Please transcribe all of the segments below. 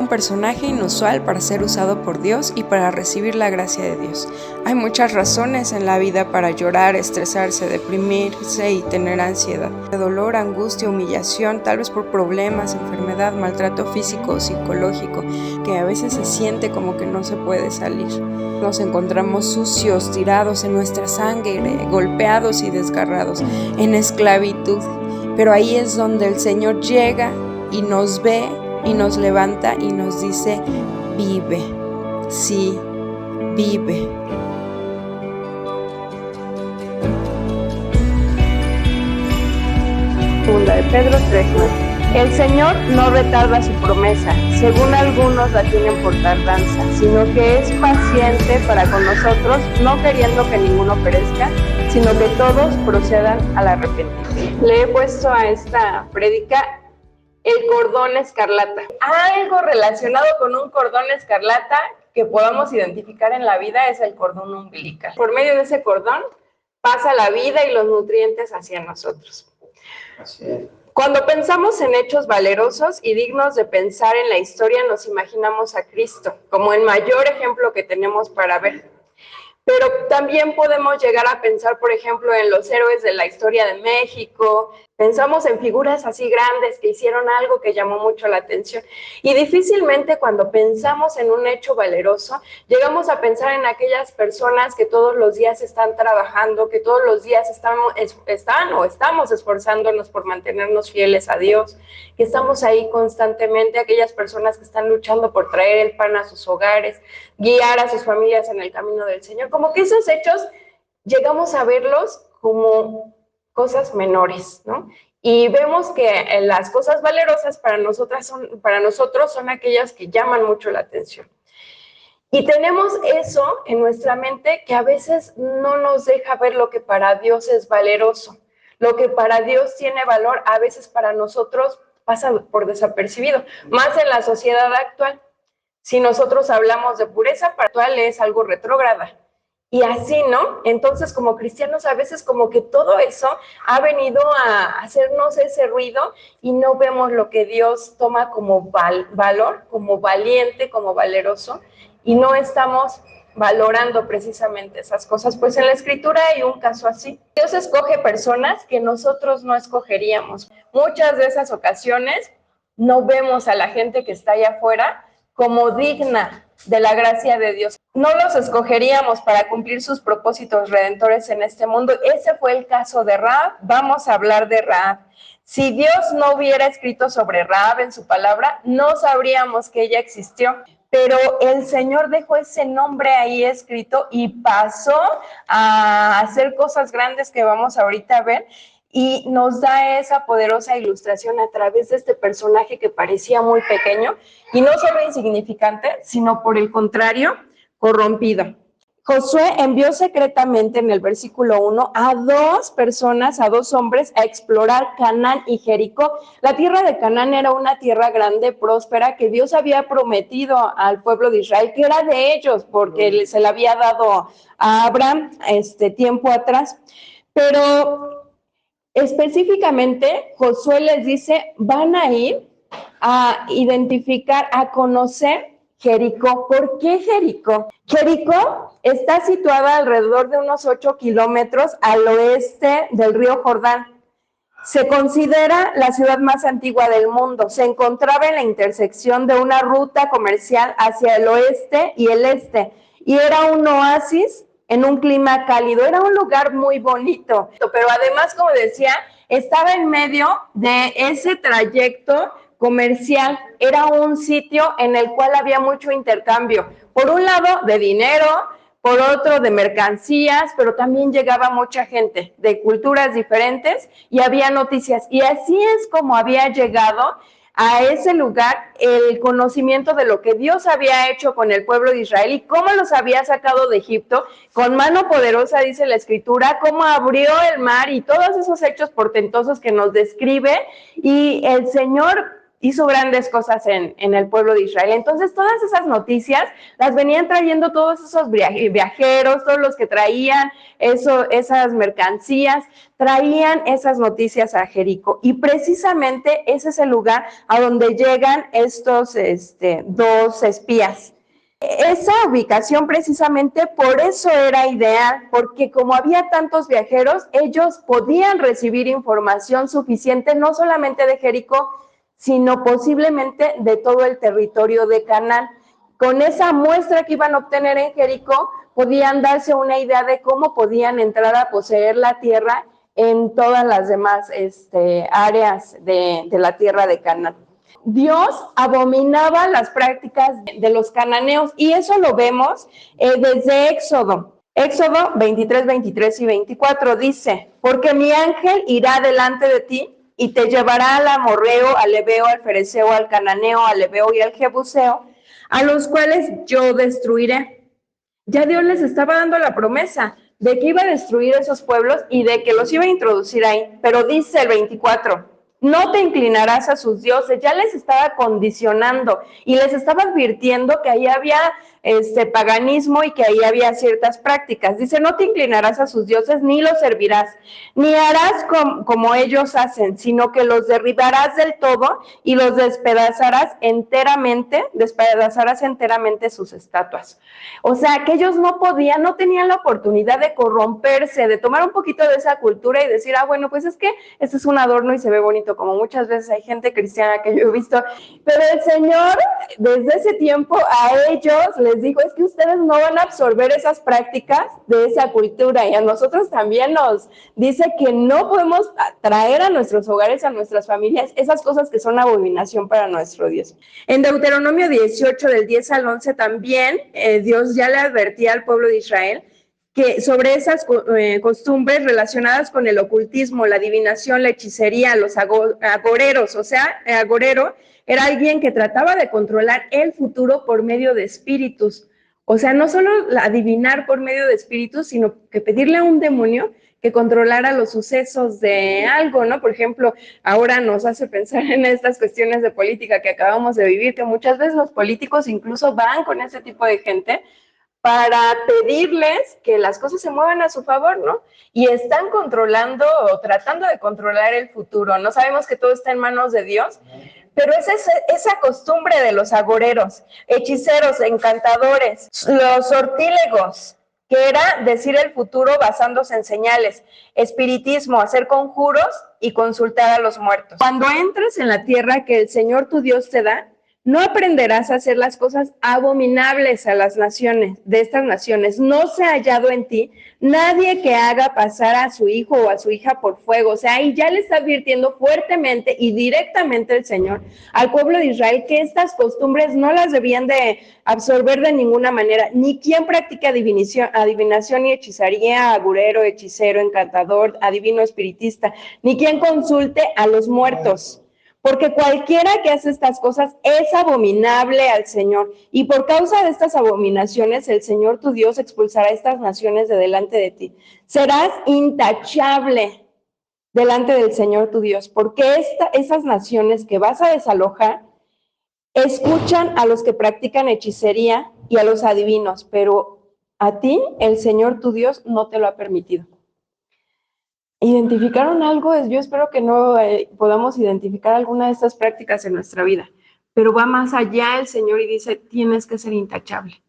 personaje inusual para ser usado por Dios y para recibir la gracia de Dios. Hay muchas razones en la vida para llorar, estresarse, deprimirse y tener ansiedad. Dolor, angustia, humillación, tal vez por problemas, enfermedad, maltrato físico o psicológico, que a veces se siente como que no se puede salir. Nos encontramos sucios, tirados en nuestra sangre, golpeados y desgarrados, en esclavitud. Pero ahí es donde el Señor llega y nos ve y nos levanta y nos dice: vive, sí, vive. Segunda de Pedro 3:9. El Señor no retarda su promesa, según algunos la tienen por tardanza, sino que es paciente para con nosotros, no queriendo que ninguno perezca, sino que todos procedan al arrepentimiento. Le he puesto a esta prédica el cordón escarlata. Algo relacionado con un cordón escarlata que podamos identificar en la vida es el cordón umbilical. Por medio de ese cordón pasa la vida y los nutrientes hacia nosotros. Así es. Cuando pensamos en hechos valerosos y dignos de pensar en la historia, nos imaginamos a Cristo como el mayor ejemplo que tenemos para ver. Pero también podemos llegar a pensar, por ejemplo, en los héroes de la historia de México. Pensamos en figuras así grandes que hicieron algo que llamó mucho la atención. Y difícilmente cuando pensamos en un hecho valeroso, llegamos a pensar en aquellas personas que todos los días están trabajando, que todos los días estamos esforzándonos por mantenernos fieles a Dios, que estamos ahí constantemente, aquellas personas que están luchando por traer el pan a sus hogares, guiar a sus familias en el camino del Señor. Como que esos hechos llegamos a verlos como cosas menores, ¿no? Y vemos que las cosas valerosas para nosotros son aquellas que llaman mucho la atención. Y tenemos eso en nuestra mente que a veces no nos deja ver lo que para Dios es valeroso. Lo que para Dios tiene valor, a veces para nosotros pasa por desapercibido, más en la sociedad actual. Si nosotros hablamos de pureza, para actual es algo retrógrada. Y así, ¿no? Entonces, como cristianos, a veces como que todo eso ha venido a hacernos ese ruido y no vemos lo que Dios toma como valor, como valiente, como valeroso, y no estamos valorando precisamente esas cosas. Pues en la Escritura hay un caso así. Dios escoge personas que nosotros no escogeríamos. Muchas de esas ocasiones no vemos a la gente que está allá afuera como digna de la gracia de Dios. No los escogeríamos para cumplir sus propósitos redentores en este mundo. Ese fue el caso de Rahab. Vamos a hablar de Rahab. Si Dios no hubiera escrito sobre Rahab en su palabra, no sabríamos que ella existió. Pero el Señor dejó ese nombre ahí escrito y pasó a hacer cosas grandes que vamos ahorita a ver. Y nos da esa poderosa ilustración a través de este personaje que parecía muy pequeño y no solo insignificante, sino por el contrario, corrompido. Josué envió secretamente en el versículo 1 a dos personas, a dos hombres, a explorar Canaán y Jericó. La tierra de Canaán era una tierra grande, próspera, que Dios había prometido al pueblo de Israel, que era de ellos, porque se la había dado a Abraham tiempo atrás. Pero específicamente, Josué les dice, van a ir a identificar, a conocer Jericó. ¿Por qué Jericó? Jericó está situada alrededor de unos 8 kilómetros al oeste del río Jordán. Se considera la ciudad más antigua del mundo. Se encontraba en la intersección de una ruta comercial hacia el oeste y el este. Y era un oasis en un clima cálido. Era un lugar muy bonito. Pero además, como decía, estaba en medio de ese trayecto comercial. Era un sitio en el cual había mucho intercambio. Por un lado, de dinero, por otro de mercancías, pero también llegaba mucha gente de culturas diferentes y había noticias. Y así es como había llegado a ese lugar el conocimiento de lo que Dios había hecho con el pueblo de Israel y cómo los había sacado de Egipto con mano poderosa, dice la Escritura, cómo abrió el mar y todos esos hechos portentosos que nos describe. Y el Señor hizo grandes cosas en el pueblo de Israel. Entonces todas esas noticias las venían trayendo todos esos viajeros, todos los que traían esas mercancías, traían esas noticias a Jericó. Y precisamente ese es el lugar a donde llegan estos dos espías. Esa ubicación precisamente por eso era ideal, porque como había tantos viajeros, ellos podían recibir información suficiente no solamente de Jericó, sino posiblemente de todo el territorio de Canaán. Con esa muestra que iban a obtener en Jericó, podían darse una idea de cómo podían entrar a poseer la tierra en todas las demás áreas de la tierra de Canaán. Dios abominaba las prácticas de los cananeos y eso lo vemos desde Éxodo. Éxodo 23, 23 y 24 dice, porque mi ángel irá delante de ti y te llevará al amorreo, al heveo, al fereceo, al cananeo, al heveo y al jebuseo, a los cuales yo destruiré. Ya Dios les estaba dando la promesa de que iba a destruir esos pueblos y de que los iba a introducir ahí. Pero dice el 24, no te inclinarás a sus dioses. Ya les estaba condicionando y les estaba advirtiendo que ahí había paganismo y que ahí había ciertas prácticas. Dice, no te inclinarás a sus dioses ni los servirás, ni harás como ellos hacen, sino que los derribarás del todo y los despedazarás enteramente sus estatuas. O sea, que ellos no tenían la oportunidad de corromperse, de tomar un poquito de esa cultura y decir, bueno, pues es que este es un adorno y se ve bonito, como muchas veces hay gente cristiana que yo he visto, pero el Señor desde ese tiempo a ellos les dijo, es que ustedes no van a absorber esas prácticas de esa cultura, y a nosotros también nos dice que no podemos traer a nuestros hogares, a nuestras familias, esas cosas que son abominación para nuestro Dios. En Deuteronomio 18, del 10 al 11 también, Dios ya le advertía al pueblo de Israel que sobre esas costumbres relacionadas con el ocultismo, la adivinación, la hechicería, los agoreros, o sea, agorero era alguien que trataba de controlar el futuro por medio de espíritus. O sea, no solo adivinar por medio de espíritus, sino que pedirle a un demonio que controlara los sucesos de algo, ¿no? Por ejemplo, ahora nos hace pensar en estas cuestiones de política que acabamos de vivir, que muchas veces los políticos incluso van con ese tipo de gente para pedirles que las cosas se muevan a su favor, ¿no? Y están controlando o tratando de controlar el futuro. No sabemos que todo está en manos de Dios, pero es esa costumbre de los agoreros, hechiceros, encantadores, los sortílegos, que era decir el futuro basándose en señales, espiritismo, hacer conjuros y consultar a los muertos. Cuando entres en la tierra que el Señor tu Dios te da, no aprenderás a hacer las cosas abominables a las naciones, de estas naciones. No se ha hallado en ti nadie que haga pasar a su hijo o a su hija por fuego. O sea, ahí ya le está advirtiendo fuertemente y directamente el Señor al pueblo de Israel que estas costumbres no las debían de absorber de ninguna manera. Ni quien practique adivinación y hechicería, agorero, hechicero, encantador, adivino, espiritista, ni quien consulte a los muertos. Porque cualquiera que hace estas cosas es abominable al Señor. Y por causa de estas abominaciones, el Señor tu Dios expulsará a estas naciones de delante de ti. Serás intachable delante del Señor tu Dios, porque esas naciones que vas a desalojar escuchan a los que practican hechicería y a los adivinos, pero a ti el Señor tu Dios no te lo ha permitido. ¿Identificaron algo? Yo espero que no podamos identificar alguna de estas prácticas en nuestra vida, pero va más allá el Señor y dice, tienes que ser intachable.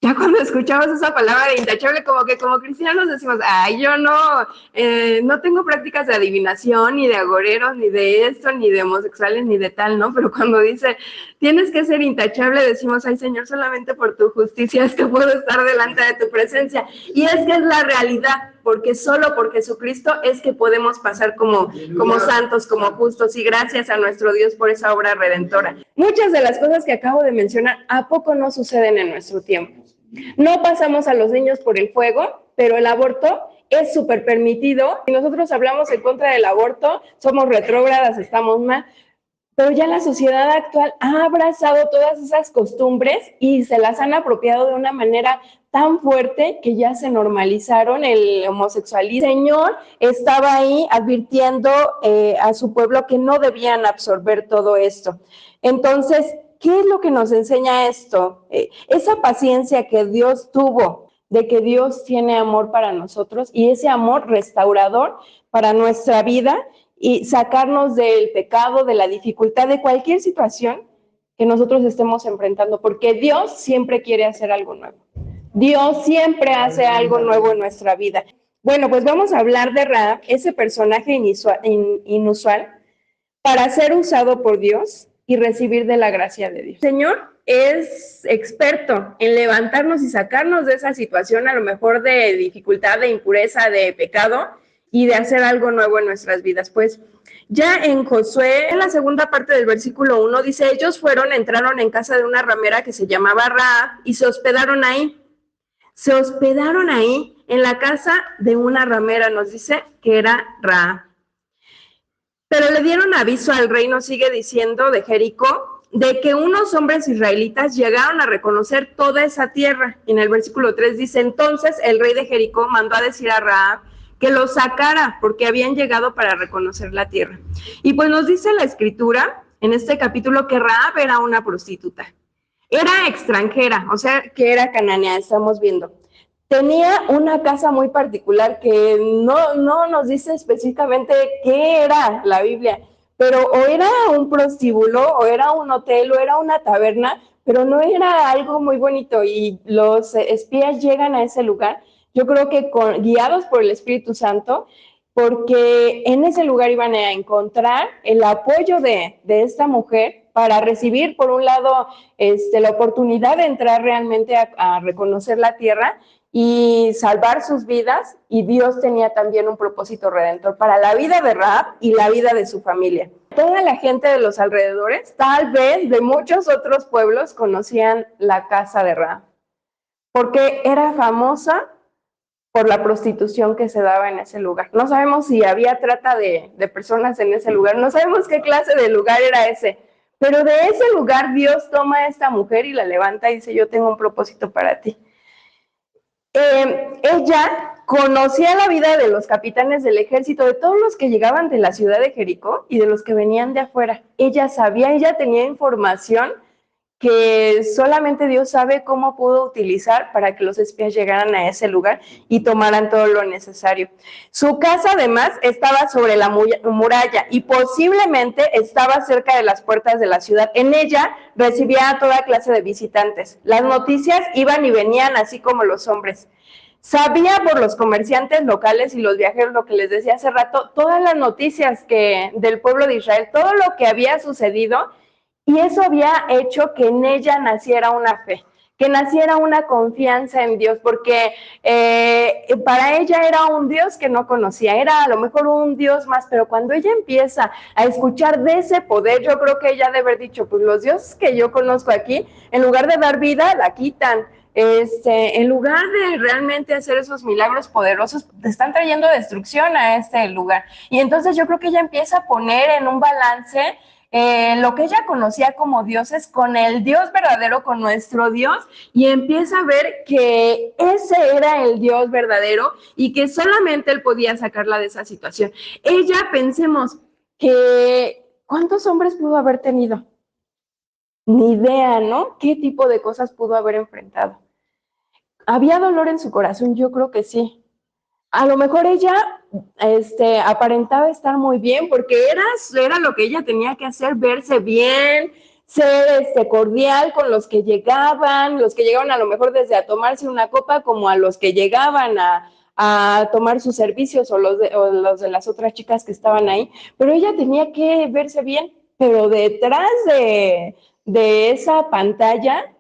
Ya cuando escuchamos esa palabra de intachable, como que como cristianos decimos, yo no tengo prácticas de adivinación, ni de agoreros, ni de esto, ni de homosexuales, ni de tal, ¿no? Pero cuando dice, tienes que ser intachable, decimos, Señor, solamente por tu justicia es que puedo estar delante de tu presencia. Y es que es la realidad, porque solo por Jesucristo es que podemos pasar como santos, como justos, y gracias a nuestro Dios por esa obra redentora. Muchas de las cosas que acabo de mencionar, ¿a poco no suceden en nuestro tiempo? No pasamos a los niños por el fuego, pero el aborto es súper permitido. Si nosotros hablamos en contra del aborto, somos retrógradas, estamos mal, pero ya la sociedad actual ha abrazado todas esas costumbres y se las han apropiado de una manera tan fuerte que ya se normalizaron el homosexualismo. El Señor estaba ahí advirtiendo a su pueblo que no debían absorber todo esto. Entonces, ¿qué es lo que nos enseña esto? Esa paciencia que Dios tuvo, de que Dios tiene amor para nosotros y ese amor restaurador para nuestra vida y sacarnos del pecado, de la dificultad, de cualquier situación que nosotros estemos enfrentando, porque Dios siempre quiere hacer algo nuevo. Dios siempre hace algo nuevo en nuestra vida. Bueno, pues vamos a hablar de Rahab, ese personaje inusual para ser usado por Dios y recibir de la gracia de Dios. El Señor es experto en levantarnos y sacarnos de esa situación, a lo mejor de dificultad, de impureza, de pecado, y de hacer algo nuevo en nuestras vidas. Pues ya en Josué, en la segunda parte del versículo 1, dice, ellos entraron en casa de una ramera que se llamaba Rahab y se hospedaron ahí. Se hospedaron ahí en la casa de una ramera, nos dice que era Rahab. Pero le dieron aviso al rey, nos sigue diciendo, de Jericó, de que unos hombres israelitas llegaron a reconocer toda esa tierra. Y en el versículo 3 dice, entonces el rey de Jericó mandó a decir a Rahab que lo sacara porque habían llegado para reconocer la tierra. Y pues nos dice la escritura en este capítulo que Rahab era una prostituta. Era extranjera, o sea que era cananea, estamos viendo. Tenía una casa muy particular que no nos dice específicamente qué era la Biblia, pero o era un prostíbulo, o era un hotel, o era una taberna, pero no era algo muy bonito. Y los espías llegan a ese lugar, yo creo que guiados por el Espíritu Santo, porque en ese lugar iban a encontrar el apoyo de esta mujer para recibir, por un lado, la oportunidad de entrar realmente a reconocer la tierra y salvar sus vidas, y Dios tenía también un propósito redentor para la vida de Rahab y la vida de su familia. Toda la gente de los alrededores, tal vez de muchos otros pueblos, conocían la casa de Rahab, porque era famosa por la prostitución que se daba en ese lugar. No sabemos si había trata de personas en ese lugar, no sabemos qué clase de lugar era ese, pero de ese lugar Dios toma a esta mujer y la levanta y dice, yo tengo un propósito para ti. Ella conocía la vida de los capitanes del ejército, de todos los que llegaban de la ciudad de Jericó y de los que venían de afuera. Ella sabía, ella tenía información que solamente Dios sabe cómo pudo utilizar para que los espías llegaran a ese lugar y tomaran todo lo necesario. Su casa, además, estaba sobre la muralla y posiblemente estaba cerca de las puertas de la ciudad. En ella recibía a toda clase de visitantes. Las noticias iban y venían, así como los hombres. Sabía por los comerciantes locales y los viajeros, lo que les decía hace rato, todas las noticias del pueblo de Israel, todo lo que había sucedido. Y eso había hecho que en ella naciera una fe, que naciera una confianza en Dios, porque para ella era un Dios que no conocía, era a lo mejor un Dios más, pero cuando ella empieza a escuchar de ese poder, yo creo que ella debe haber dicho, pues los dioses que yo conozco aquí, en lugar de dar vida, la quitan. En lugar de realmente hacer esos milagros poderosos, están trayendo destrucción a este lugar. Y entonces yo creo que ella empieza a poner en un balance lo que ella conocía como dioses con el Dios verdadero, con nuestro Dios, y empieza a ver que ese era el Dios verdadero y que solamente Él podía sacarla de esa situación. Ella, pensemos que ¿cuántos hombres pudo haber tenido? Ni idea, ¿no? ¿Qué tipo de cosas pudo haber enfrentado? ¿Había dolor en su corazón? Yo creo que sí. A lo mejor ella aparentaba estar muy bien porque era lo que ella tenía que hacer, verse bien, ser cordial con los que llegaban a lo mejor desde a tomarse una copa, como a los que llegaban a tomar sus servicios o los de las otras chicas que estaban ahí, pero ella tenía que verse bien, pero detrás de esa pantalla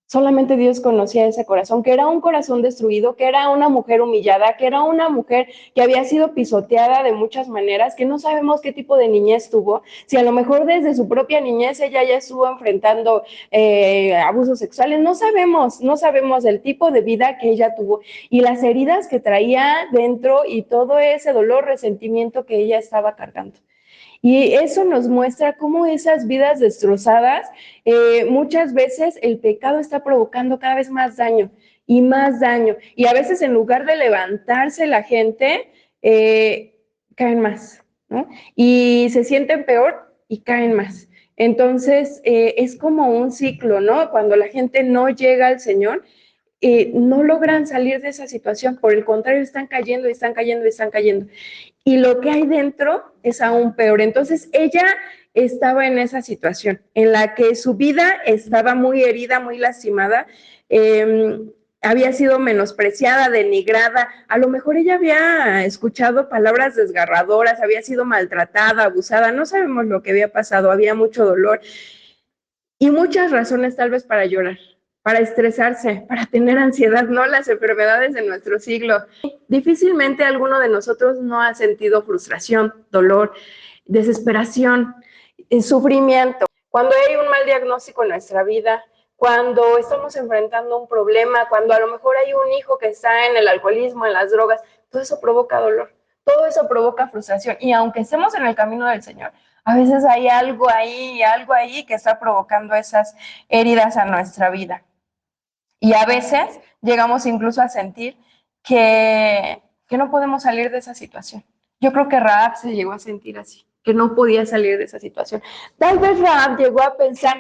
solamente Dios conocía ese corazón, que era un corazón destruido, que era una mujer humillada, que era una mujer que había sido pisoteada de muchas maneras, que no sabemos qué tipo de niñez tuvo, si a lo mejor desde su propia niñez ella ya estuvo enfrentando abusos sexuales, no sabemos el tipo de vida que ella tuvo y las heridas que traía dentro y todo ese dolor, resentimiento que ella estaba cargando. Y eso nos muestra cómo esas vidas destrozadas, muchas veces el pecado está provocando cada vez más daño. y más daño. Y a veces en lugar de levantarse la gente, caen más, ¿no? Y se sienten peor y caen más. Entonces, es como un ciclo, ¿no? Cuando la gente no llega al Señor, no logran salir de esa situación, por el contrario, están cayendo y están cayendo y están cayendo. Y lo que hay dentro es aún peor. Entonces, ella estaba en esa situación, en la que su vida estaba muy herida, muy lastimada, había sido menospreciada, denigrada, a lo mejor ella había escuchado palabras desgarradoras, había sido maltratada, abusada, no sabemos lo que había pasado, había mucho dolor y muchas razones tal vez para llorar, para estresarse, para tener ansiedad, no las enfermedades de nuestro siglo. Difícilmente alguno de nosotros no ha sentido frustración, dolor, desesperación, sufrimiento. Cuando hay un mal diagnóstico en nuestra vida, cuando estamos enfrentando un problema, cuando a lo mejor hay un hijo que está en el alcoholismo, en las drogas, todo eso provoca dolor, todo eso provoca frustración. Y aunque estemos en el camino del Señor, a veces hay algo ahí que está provocando esas heridas a nuestra vida. Y a veces llegamos incluso a sentir que no podemos salir de esa situación. Yo creo que Rahab se llegó a sentir así, que no podía salir de esa situación. Tal vez Rahab llegó a pensar,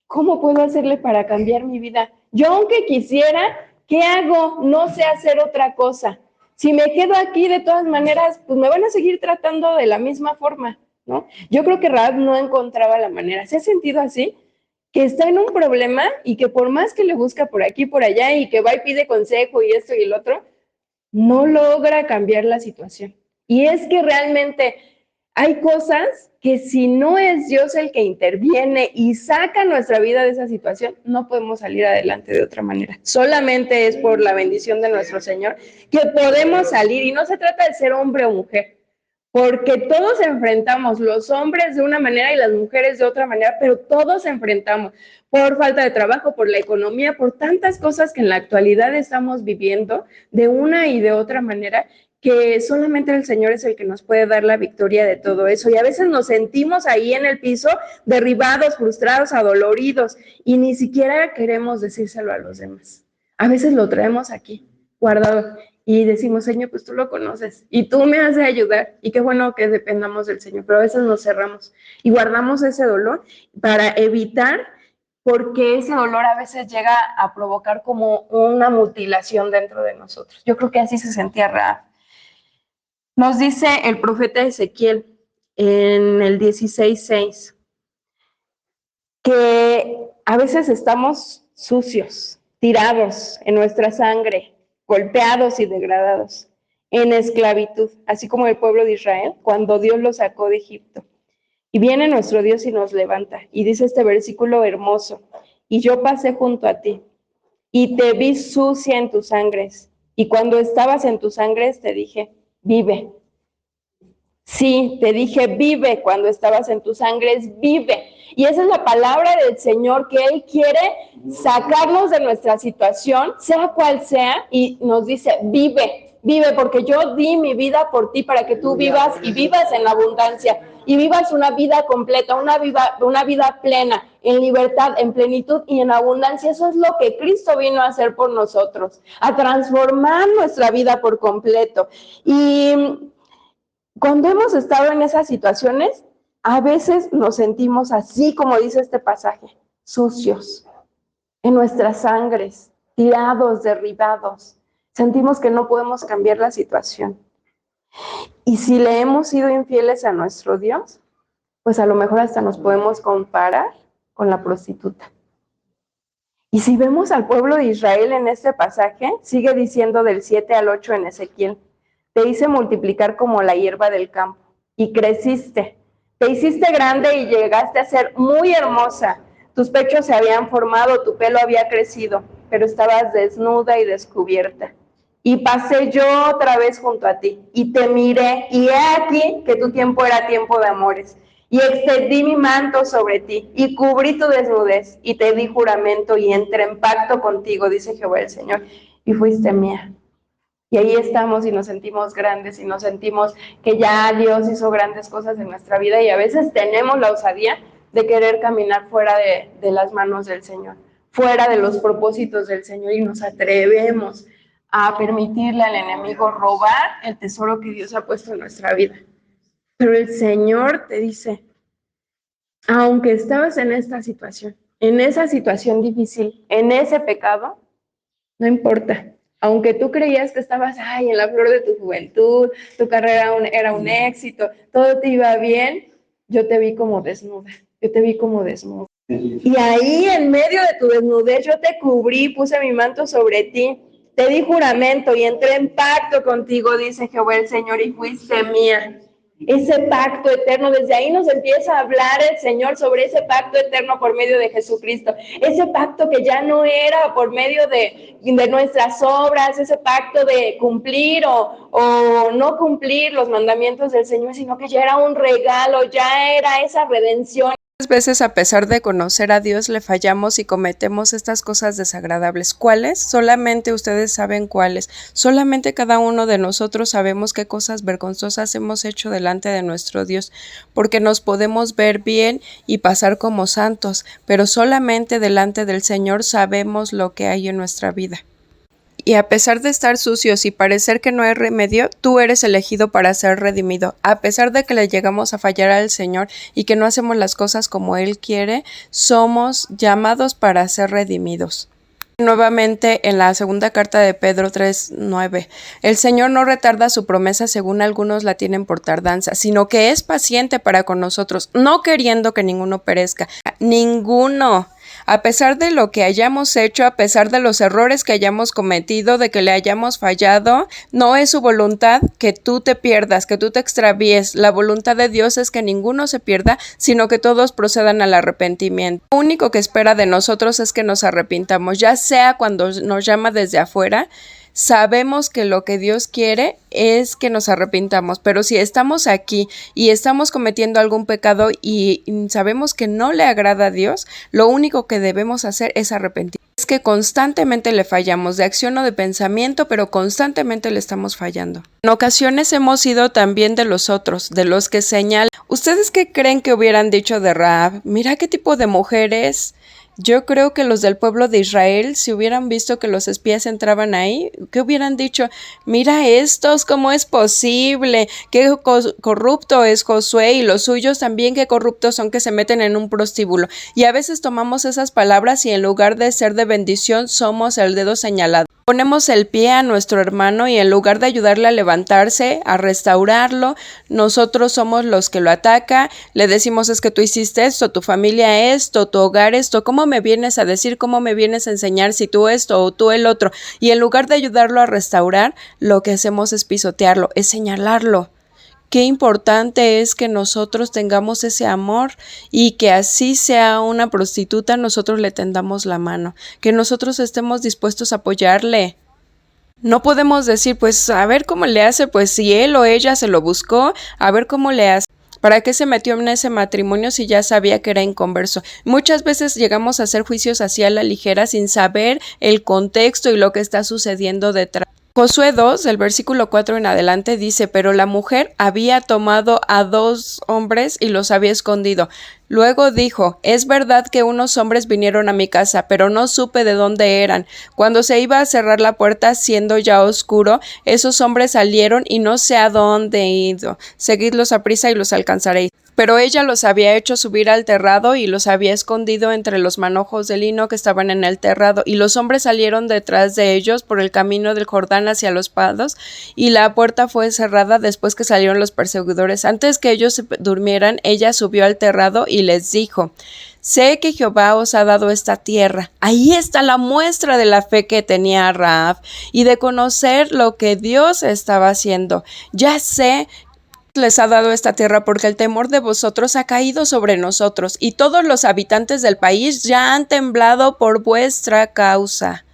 ¿cómo puedo hacerle para cambiar mi vida? Yo aunque quisiera, ¿qué hago? No sé hacer otra cosa. Si me quedo aquí, de todas maneras, pues me van a seguir tratando de la misma forma, ¿no? Yo creo que Rahab no encontraba la manera. ¿Se ha sentido así? Que está en un problema y que por más que le busca por aquí, por allá y que va y pide consejo y esto y el otro, no logra cambiar la situación. Y es que realmente hay cosas que si no es Dios el que interviene y saca nuestra vida de esa situación, no podemos salir adelante de otra manera. Solamente es por la bendición de nuestro Señor que podemos salir, y no se trata de ser hombre o mujer, porque todos enfrentamos, los hombres de una manera y las mujeres de otra manera, pero todos enfrentamos por falta de trabajo, por la economía, por tantas cosas que en la actualidad estamos viviendo de una y de otra manera, que solamente el Señor es el que nos puede dar la victoria de todo eso. Y a veces nos sentimos ahí en el piso, derribados, frustrados, adoloridos, y ni siquiera queremos decírselo a los demás. A veces lo traemos aquí, guardado, y decimos, Señor, pues tú lo conoces y tú me has de ayudar, y qué bueno que dependamos del Señor, pero a veces nos cerramos y guardamos ese dolor para evitar, porque ese dolor a veces llega a provocar como una mutilación dentro de nosotros. Yo creo que así se sentía Rahab. Nos dice el profeta Ezequiel en el 16:6 que a veces estamos sucios, tirados en nuestra sangre, golpeados y degradados, en esclavitud, así como el pueblo de Israel cuando Dios los sacó de Egipto. Y viene nuestro Dios y nos levanta. Y dice este versículo hermoso: y yo pasé junto a ti, y te vi sucia en tus sangres. Y cuando estabas en tus sangres te dije, vive. Sí, te dije, vive cuando estabas en tus sangres, vive. Y esa es la palabra del Señor, que Él quiere sacarnos de nuestra situación, sea cual sea, y nos dice, vive, vive, porque yo di mi vida por ti para que tú vivas y vivas en abundancia, y vivas una vida completa, una vida plena, en libertad, en plenitud y en abundancia. Eso es lo que Cristo vino a hacer por nosotros, a transformar nuestra vida por completo. Y cuando hemos estado en esas situaciones, a veces nos sentimos así, como dice este pasaje, sucios, en nuestras sangres, tirados, derribados. Sentimos que no podemos cambiar la situación. Y si le hemos sido infieles a nuestro Dios, pues a lo mejor hasta nos podemos comparar con la prostituta. Y si vemos al pueblo de Israel en este pasaje, sigue diciendo del 7 al 8 en Ezequiel: te hice multiplicar como la hierba del campo, y creciste. Te hiciste grande y llegaste a ser muy hermosa. Tus pechos se habían formado, tu pelo había crecido, pero estabas desnuda y descubierta. Y pasé yo otra vez junto a ti, y te miré, y he aquí que tu tiempo era tiempo de amores. Y extendí mi manto sobre ti, y cubrí tu desnudez, y te di juramento, y entré en pacto contigo, dice Jehová el Señor, y fuiste mía. Y ahí estamos y nos sentimos grandes y nos sentimos que ya Dios hizo grandes cosas en nuestra vida, y a veces tenemos la osadía de querer caminar fuera de las manos del Señor, fuera de los propósitos del Señor y nos atrevemos a permitirle al enemigo robar el tesoro que Dios ha puesto en nuestra vida. Pero el Señor te dice, aunque estabas en esta situación, en esa situación difícil, en ese pecado, no importa. Aunque tú creías que estabas en la flor de tu juventud, tu carrera era un éxito, todo te iba bien, yo te vi como desnuda, yo te vi como desnuda. Y ahí en medio de tu desnudez yo te cubrí, puse mi manto sobre ti, te di juramento y entré en pacto contigo, dice Jehová el Señor, y fuiste mía. Ese pacto eterno, desde ahí nos empieza a hablar el Señor sobre ese pacto eterno por medio de Jesucristo, ese pacto que ya no era por medio de nuestras obras, ese pacto de cumplir o no cumplir los mandamientos del Señor, sino que ya era un regalo, ya era esa redención. Muchas veces, a pesar de conocer a Dios, le fallamos y cometemos estas cosas desagradables. ¿Cuáles? Solamente ustedes saben cuáles. Solamente cada uno de nosotros sabemos qué cosas vergonzosas hemos hecho delante de nuestro Dios, porque nos podemos ver bien y pasar como santos, pero solamente delante del Señor sabemos lo que hay en nuestra vida. Y a pesar de estar sucios y parecer que no hay remedio, tú eres elegido para ser redimido. A pesar de que le llegamos a fallar al Señor y que no hacemos las cosas como Él quiere, somos llamados para ser redimidos. Nuevamente en la segunda carta de Pedro 3:9, el Señor no retarda su promesa según algunos la tienen por tardanza, sino que es paciente para con nosotros, no queriendo que ninguno perezca. Ninguno. A pesar de lo que hayamos hecho, a pesar de los errores que hayamos cometido, de que le hayamos fallado, no es su voluntad que tú te pierdas, que tú te extravíes. La voluntad de Dios es que ninguno se pierda, sino que todos procedan al arrepentimiento. Lo único que espera de nosotros es que nos arrepintamos, ya sea cuando nos llama desde afuera. Sabemos que lo que Dios quiere es que nos arrepintamos, pero si estamos aquí y estamos cometiendo algún pecado y sabemos que no le agrada a Dios, lo único que debemos hacer es arrepentir. Es que constantemente le fallamos, de acción o de pensamiento, pero constantemente le estamos fallando. En ocasiones hemos sido también de los otros, de los que señalan. ¿Ustedes qué creen que hubieran dicho de Rahab? Mira qué tipo de mujer es. Yo creo que los del pueblo de Israel, si hubieran visto que los espías entraban ahí, ¿qué hubieran dicho? Mira estos, ¿cómo es posible? Qué corrupto es Josué, y los suyos también qué corruptos son, que se meten en un prostíbulo. Y a veces tomamos esas palabras y en lugar de ser de bendición, somos el dedo señalado. Ponemos el pie a nuestro hermano y en lugar de ayudarle a levantarse, a restaurarlo, nosotros somos los que lo ataca. Le decimos: es que tú hiciste esto, tu familia esto, tu hogar esto, ¿cómo me vienes a decir, cómo me vienes a enseñar si tú esto o tú el otro? Y en lugar de ayudarlo a restaurar, lo que hacemos es pisotearlo, es señalarlo. Qué importante es que nosotros tengamos ese amor y que así sea una prostituta, nosotros le tendamos la mano, que nosotros estemos dispuestos a apoyarle. No podemos decir, pues a ver cómo le hace, pues si él o ella se lo buscó, a ver cómo le hace. ¿Para qué se metió en ese matrimonio si ya sabía que era inconverso? Muchas veces llegamos a hacer juicios así a la ligera sin saber el contexto y lo que está sucediendo detrás. Josué 2, del versículo 4 en adelante dice: pero la mujer había tomado a 2 hombres y los había escondido. Luego dijo: es verdad que unos hombres vinieron a mi casa, pero no supe de dónde eran. Cuando se iba a cerrar la puerta, siendo ya oscuro, esos hombres salieron y no sé a dónde he ido. Seguidlos aprisa y los alcanzaréis. Pero ella los había hecho subir al terrado y los había escondido entre los manojos de lino que estaban en el terrado. Y los hombres salieron detrás de ellos por el camino del Jordán hacia los prados, y la puerta fue cerrada después que salieron los perseguidores. Antes que ellos se durmieran, ella subió al terrado y les dijo: sé que Jehová os ha dado esta tierra. Ahí está la muestra de la fe que tenía Rahab y de conocer lo que Dios estaba haciendo. Ya sé les ha dado esta tierra porque el temor de vosotros ha caído sobre nosotros, y todos los habitantes del país ya han temblado por vuestra causa.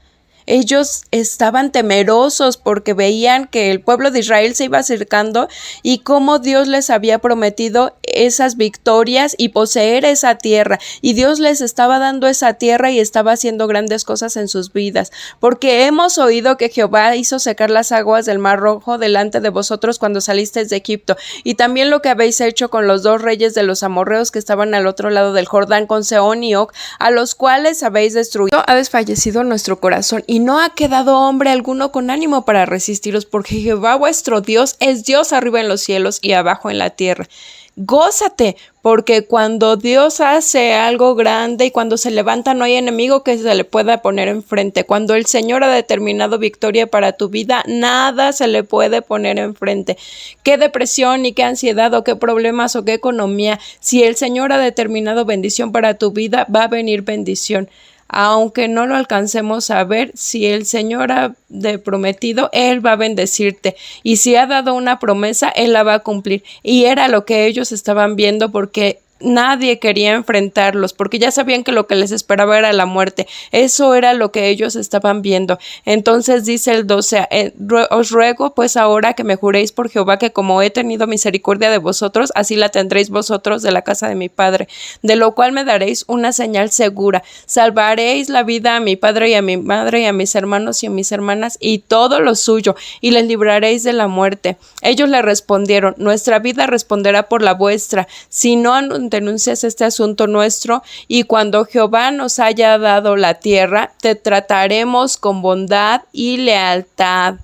Ellos estaban temerosos porque veían que el pueblo de Israel se iba acercando y cómo Dios les había prometido esas victorias y poseer esa tierra. Y Dios les estaba dando esa tierra y estaba haciendo grandes cosas en sus vidas. Porque hemos oído que Jehová hizo secar las aguas del Mar Rojo delante de vosotros cuando salisteis de Egipto. Y también lo que habéis hecho con los 2 reyes de los amorreos que estaban al otro lado del Jordán, con Sehón y Og, a los cuales habéis destruido. Ha desfallecido nuestro corazón y no ha quedado hombre alguno con ánimo para resistiros, porque Jehová vuestro Dios es Dios arriba en los cielos y abajo en la tierra. Gózate, porque cuando Dios hace algo grande y cuando se levanta no hay enemigo que se le pueda poner enfrente. Cuando el Señor ha determinado victoria para tu vida, nada se le puede poner enfrente. Qué depresión y qué ansiedad o qué problemas o qué economía. Si el Señor ha determinado bendición para tu vida, va a venir bendición. Aunque no lo alcancemos a ver, si el Señor ha prometido, Él va a bendecirte. Y si ha dado una promesa, Él la va a cumplir. Y era lo que ellos estaban viendo, porque nadie quería enfrentarlos, porque ya sabían que lo que les esperaba era la muerte. Eso era lo que ellos estaban viendo. Entonces dice el 12, os ruego pues ahora que me juréis por Jehová que como he tenido misericordia de vosotros, así la tendréis vosotros de la casa de mi padre, de lo cual me daréis una señal segura. Salvaréis la vida a mi padre y a mi madre y a mis hermanos y a mis hermanas y todo lo suyo, y les libraréis de la muerte. Ellos le respondieron, nuestra vida responderá por la vuestra, si no denuncias este asunto nuestro, y cuando Jehová nos haya dado la tierra, te trataremos con bondad y lealtad.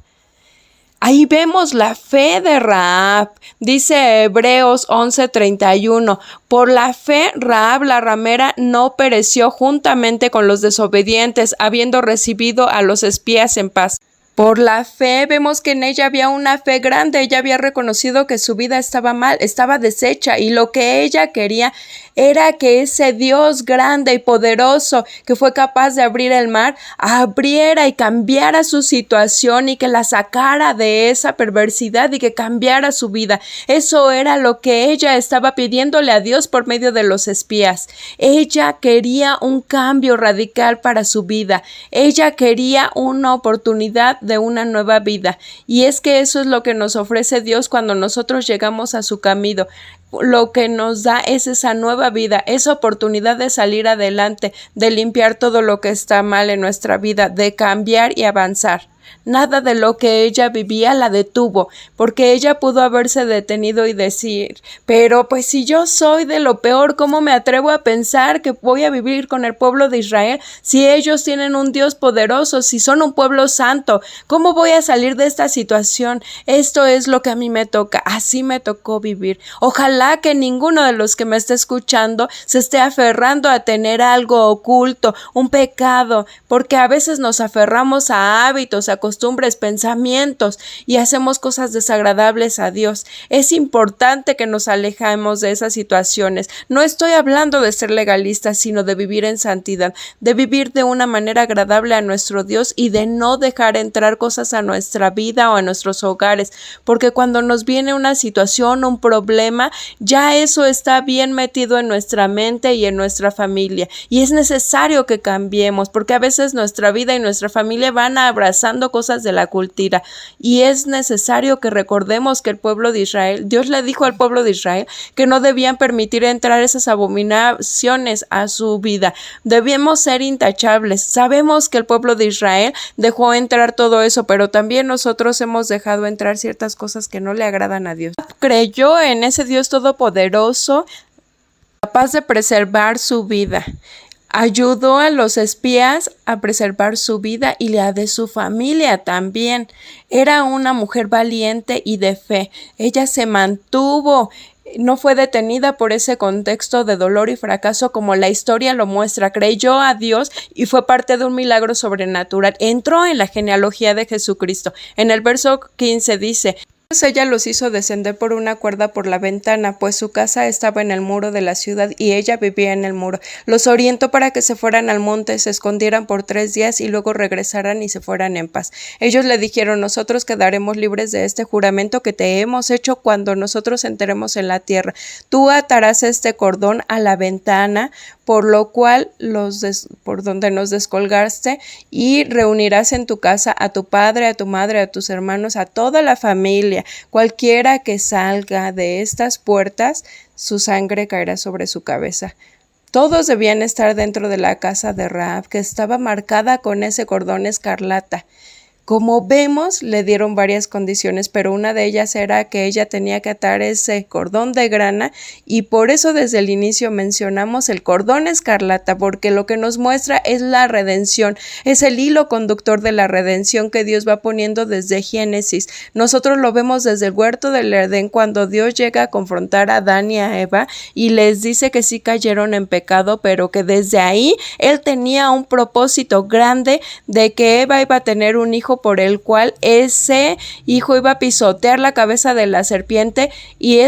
Ahí vemos la fe de Rahab. Dice Hebreos 11:31, por la fe Rahab la ramera no pereció juntamente con los desobedientes, habiendo recibido a los espías en paz. Por la fe vemos que en ella había una fe grande. Ella había reconocido que su vida estaba mal, estaba deshecha, y lo que ella quería era que ese Dios grande y poderoso que fue capaz de abrir el mar, abriera y cambiara su situación y que la sacara de esa perversidad y que cambiara su vida. Eso era lo que ella estaba pidiéndole a Dios por medio de los espías. Ella quería un cambio radical para su vida. Ella quería una oportunidad de una nueva vida. Y es que eso es lo que nos ofrece Dios cuando nosotros llegamos a su camino. Lo que nos da es esa nueva vida, esa oportunidad de salir adelante, de limpiar todo lo que está mal en nuestra vida, de cambiar y avanzar. Nada de lo que ella vivía la detuvo, porque ella pudo haberse detenido y decir, pero pues si yo soy de lo peor, ¿cómo me atrevo a pensar que voy a vivir con el pueblo de Israel si ellos tienen un Dios poderoso, si son un pueblo santo? ¿Cómo voy a salir de esta situación? Esto es lo que a mí me toca, así me tocó vivir. Ojalá que ninguno de los que me esté escuchando se esté aferrando a tener algo oculto, un pecado, porque a veces nos aferramos a hábitos, a costumbres, pensamientos y hacemos cosas desagradables a Dios. Es importante que nos alejemos de esas situaciones. No estoy hablando de ser legalistas, sino de vivir en santidad, de vivir de una manera agradable a nuestro Dios y de no dejar entrar cosas a nuestra vida o a nuestros hogares, porque cuando nos viene una situación, un problema, ya eso está bien metido en nuestra mente y en nuestra familia, y es necesario que cambiemos, porque a veces nuestra vida y nuestra familia van abrazando cosas de la cultura, y es necesario que recordemos que el pueblo de Israel, Dios le dijo al pueblo de Israel que no debían permitir entrar esas abominaciones a su vida. Debíamos ser intachables. Sabemos que el pueblo de Israel dejó entrar todo eso, pero también nosotros hemos dejado entrar ciertas cosas que no le agradan a Dios. Creyó en ese Dios todopoderoso, capaz de preservar su vida. Ayudó a los espías a preservar su vida y la de su familia también. Era una mujer valiente y de fe. Ella se mantuvo, no fue detenida por ese contexto de dolor y fracaso como la historia lo muestra. Creyó a Dios y fue parte de un milagro sobrenatural. Entró en la genealogía de Jesucristo. En el verso 15 dice: ella los hizo descender por una cuerda por la ventana, pues su casa estaba en el muro de la ciudad y ella vivía en el muro. Los orientó para que se fueran al monte, se escondieran por 3 días y luego regresaran y se fueran en paz. Ellos le dijeron: nosotros quedaremos libres de este juramento que te hemos hecho cuando nosotros entremos en la tierra. Tú atarás este cordón a la ventana, por lo cual por donde nos descolgaste, y reunirás en tu casa a tu padre, a tu madre, a tus hermanos, a toda la familia. historia. Cualquiera que salga de estas puertas, su sangre caerá sobre su cabeza. Todos debían estar dentro de la casa de Rahab, que estaba marcada con ese cordón escarlata. Como vemos, le dieron varias condiciones, pero una de ellas era que ella tenía que atar ese cordón de grana, y por eso desde el inicio mencionamos el cordón escarlata, porque lo que nos muestra es la redención, es el hilo conductor de la redención que Dios va poniendo desde Génesis. Nosotros lo vemos desde el huerto del Edén, cuando Dios llega a confrontar a Adán y a Eva y les dice que sí cayeron en pecado, pero que desde ahí Él tenía un propósito grande de que Eva iba a tener un hijo por el cual ese hijo iba a pisotear la cabeza de la serpiente, y